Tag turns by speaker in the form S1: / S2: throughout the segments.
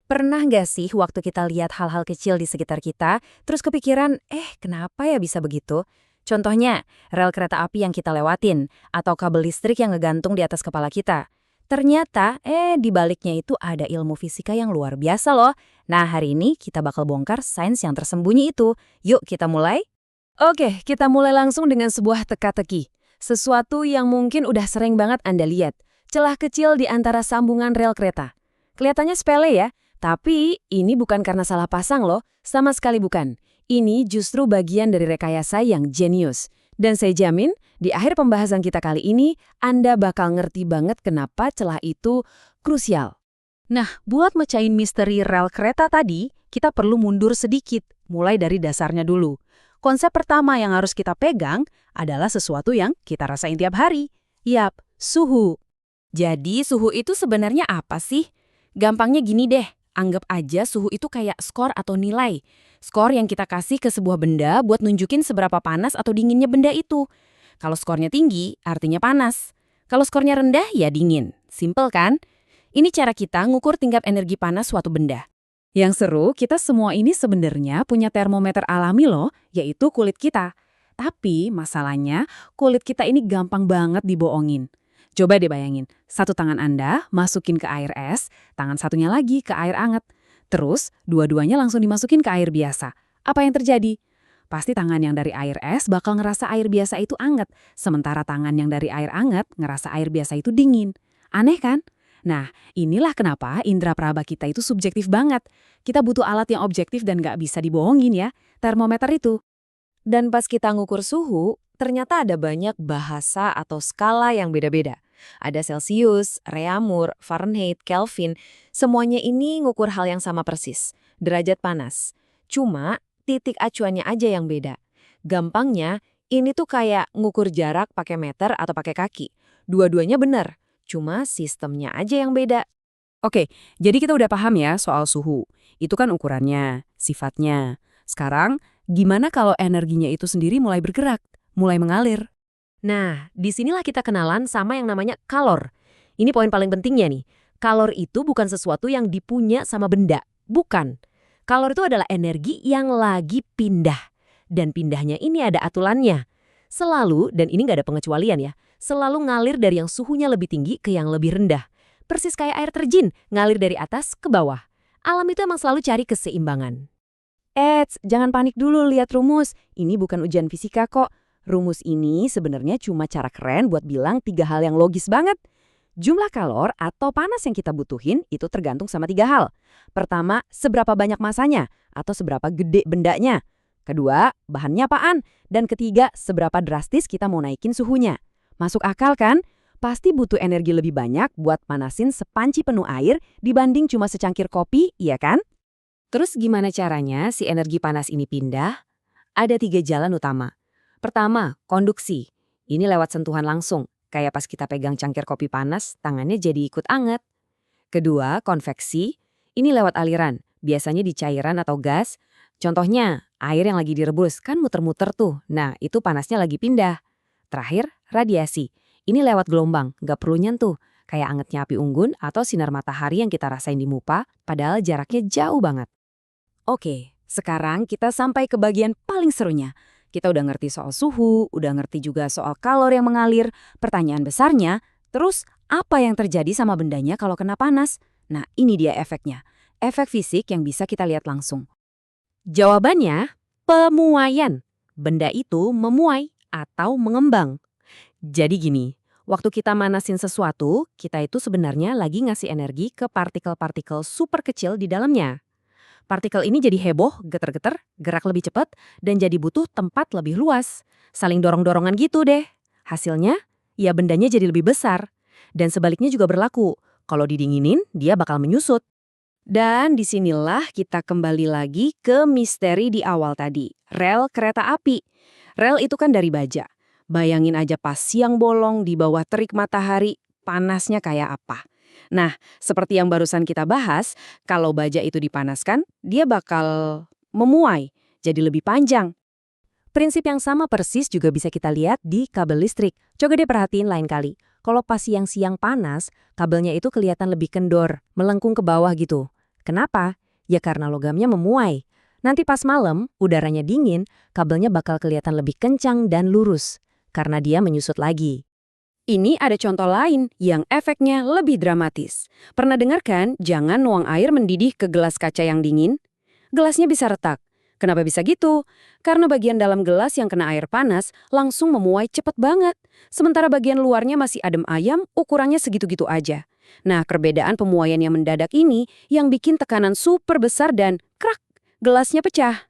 S1: Pernah nggak sih waktu kita lihat hal-hal kecil di sekitar kita, terus kepikiran, kenapa ya bisa begitu? Contohnya, rel kereta api yang kita lewatin, atau kabel listrik yang ngegantung di atas kepala kita. Ternyata, di baliknya itu ada ilmu fisika yang luar biasa loh. Nah, hari ini kita bakal bongkar sains yang tersembunyi itu. Yuk, kita mulai?
S2: Oke, kita mulai langsung dengan sebuah teka-teki. Sesuatu yang mungkin udah sering banget Anda lihat. Celah kecil di antara sambungan rel kereta. Kelihatannya sepele ya, tapi ini bukan karena salah pasang loh, sama sekali bukan. Ini justru bagian dari rekayasa yang jenius. Dan saya jamin, di akhir pembahasan kita kali ini, Anda bakal ngerti banget kenapa celah itu krusial. Nah, buat mecahin misteri rel kereta tadi, kita perlu mundur sedikit, mulai dari dasarnya dulu. Konsep pertama yang harus kita pegang adalah sesuatu yang kita rasain tiap hari. Yap, suhu.
S1: Jadi, suhu itu sebenarnya apa sih? Gampangnya gini deh, anggap aja suhu itu kayak skor atau nilai. Skor yang kita kasih ke sebuah benda buat nunjukin seberapa panas atau dinginnya benda itu. Kalau skornya tinggi, artinya panas. Kalau skornya rendah, ya dingin. Simple kan? Ini cara kita ngukur tingkat energi panas suatu benda.
S2: Yang seru, kita semua ini sebenarnya punya termometer alami loh, yaitu kulit kita. Tapi masalahnya, kulit kita ini gampang banget dibohongin. Coba deh bayangin, satu tangan Anda masukin ke air es, tangan satunya lagi ke air anget. Terus, dua-duanya langsung dimasukin ke air biasa. Apa yang terjadi? Pasti tangan yang dari air es bakal ngerasa air biasa itu anget, sementara tangan yang dari air anget ngerasa air biasa itu dingin. Aneh kan? Nah, inilah kenapa indera peraba kita itu subjektif banget. Kita butuh alat yang objektif dan nggak bisa dibohongin ya, termometer itu.
S1: Dan pas kita ngukur suhu, ternyata ada banyak bahasa atau skala yang beda-beda. Ada Celsius, Reaumur, Fahrenheit, Kelvin, semuanya ini ngukur hal yang sama persis, derajat panas. Cuma titik acuannya aja yang beda. Gampangnya, ini tuh kayak ngukur jarak pakai meter atau pakai kaki. Dua-duanya benar, cuma sistemnya aja yang beda.
S2: Oke, jadi kita udah paham ya soal suhu. Itu kan ukurannya, sifatnya. Sekarang, gimana kalau energinya itu sendiri mulai bergerak, mulai mengalir?
S1: Nah, disinilah kita kenalan sama yang namanya kalor. Ini poin paling pentingnya nih. Kalor itu bukan sesuatu yang dipunya sama benda. Bukan. Kalor itu adalah energi yang lagi pindah. Dan pindahnya ini ada aturannya. Selalu, dan ini nggak ada pengecualian ya, selalu ngalir dari yang suhunya lebih tinggi ke yang lebih rendah. Persis kayak air terjun, ngalir dari atas ke bawah. Alam itu emang selalu cari keseimbangan.
S2: Jangan panik dulu lihat rumus. Ini bukan ujian fisika kok. Rumus ini sebenarnya cuma cara keren buat bilang 3 hal yang logis banget. Jumlah kalor atau panas yang kita butuhin itu tergantung sama 3 hal. Pertama, seberapa banyak masanya atau seberapa gede bendanya. Kedua, bahannya apaan. Dan ketiga, seberapa drastis kita mau naikin suhunya. Masuk akal kan? Pasti butuh energi lebih banyak buat panasin sepanci penuh air dibanding cuma secangkir kopi, iya kan?
S1: Terus gimana caranya si energi panas ini pindah? Ada 3 jalan utama. Pertama, konduksi. Ini lewat sentuhan langsung. Kayak pas kita pegang cangkir kopi panas, tangannya jadi ikut anget. Kedua, konveksi. Ini lewat aliran. Biasanya di cairan atau gas. Contohnya, air yang lagi direbus kan muter-muter tuh. Nah, itu panasnya lagi pindah. Terakhir, radiasi. Ini lewat gelombang, nggak perlu nyentuh. Kayak angetnya api unggun atau sinar matahari yang kita rasain di muka, padahal jaraknya jauh banget. Oke, sekarang kita sampai ke bagian paling serunya. Kita udah ngerti soal suhu, udah ngerti juga soal kalor yang mengalir. Pertanyaan besarnya, terus apa yang terjadi sama bendanya kalau kena panas? Nah, ini dia efeknya. Efek fisik yang bisa kita lihat langsung. Jawabannya, pemuaian. Benda itu memuai atau mengembang. Jadi gini, waktu kita manasin sesuatu, kita itu sebenarnya lagi ngasih energi ke partikel-partikel super kecil di dalamnya. Partikel ini jadi heboh, geter-geter, gerak lebih cepat, dan jadi butuh tempat lebih luas. Saling dorong-dorongan gitu deh. Hasilnya, ya bendanya jadi lebih besar. Dan sebaliknya juga berlaku. Kalau didinginin, dia bakal menyusut. Dan disinilah kita kembali lagi ke misteri di awal tadi. Rel kereta api. Rel itu kan dari baja. Bayangin aja pas siang bolong di bawah terik matahari, panasnya kayak apa. Nah, seperti yang barusan kita bahas, kalau baja itu dipanaskan, dia bakal memuai, jadi lebih panjang. Prinsip yang sama persis juga bisa kita lihat di kabel listrik. Coba deh perhatiin lain kali. Kalau pas siang-siang panas, kabelnya itu kelihatan lebih kendor, melengkung ke bawah gitu. Kenapa? Ya karena logamnya memuai. Nanti pas malam, udaranya dingin, kabelnya bakal kelihatan lebih kencang dan lurus. Karena dia menyusut lagi.
S2: Ini ada contoh lain yang efeknya lebih dramatis. Pernah dengar kan, jangan nuang air mendidih ke gelas kaca yang dingin? Gelasnya bisa retak. Kenapa bisa gitu? Karena bagian dalam gelas yang kena air panas langsung memuai cepet banget. Sementara bagian luarnya masih adem ayam, ukurannya segitu-gitu aja. Nah, perbedaan pemuaian yang mendadak ini yang bikin tekanan super besar dan krak, gelasnya pecah.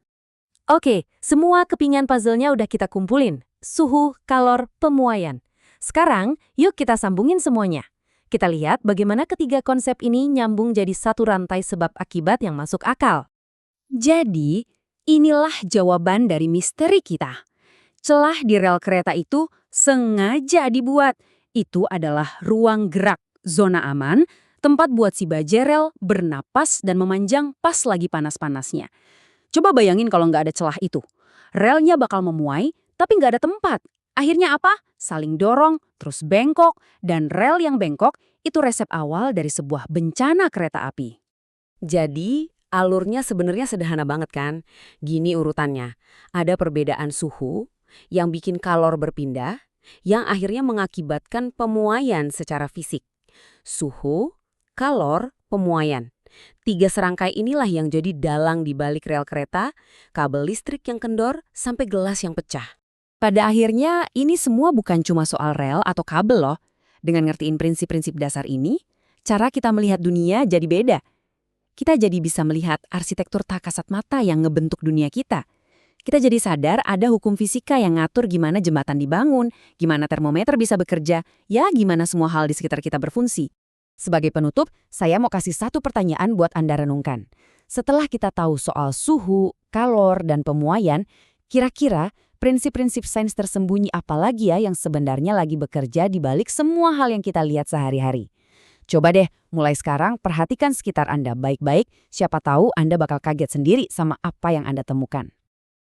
S1: Oke, semua kepingan puzzle-nya udah kita kumpulin. Suhu, kalor, pemuaian. Sekarang, yuk kita sambungin semuanya. Kita lihat bagaimana ketiga konsep ini nyambung jadi satu rantai sebab akibat yang masuk akal. Jadi, inilah jawaban dari misteri kita. Celah di rel kereta itu sengaja dibuat. Itu adalah ruang gerak, zona aman, tempat buat si baja rel bernapas dan memanjang pas lagi panas-panasnya. Coba bayangin kalau nggak ada celah itu. Relnya bakal memuai, tapi nggak ada tempat. Akhirnya apa? Saling dorong, terus bengkok, dan rel yang bengkok itu resep awal dari sebuah bencana kereta api. Jadi, alurnya sebenarnya sederhana banget kan? Gini urutannya. Ada perbedaan suhu yang bikin kalor berpindah, yang akhirnya mengakibatkan pemuaian secara fisik. Suhu, kalor, pemuaian. Tiga serangkai inilah yang jadi dalang di balik rel kereta, kabel listrik yang kendor, sampai gelas yang pecah. Pada akhirnya, ini semua bukan cuma soal rel atau kabel loh. Dengan ngertiin prinsip-prinsip dasar ini, cara kita melihat dunia jadi beda. Kita jadi bisa melihat arsitektur tak kasat mata yang ngebentuk dunia kita. Kita jadi sadar ada hukum fisika yang ngatur gimana jembatan dibangun, gimana termometer bisa bekerja, ya gimana semua hal di sekitar kita berfungsi. Sebagai penutup, saya mau kasih satu pertanyaan buat Anda renungkan. Setelah kita tahu soal suhu, kalor, dan pemuaian, kira-kira prinsip-prinsip sains tersembunyi apa lagi ya yang sebenarnya lagi bekerja di balik semua hal yang kita lihat sehari-hari? Coba deh, mulai sekarang perhatikan sekitar Anda baik-baik, siapa tahu Anda bakal kaget sendiri sama apa yang Anda temukan.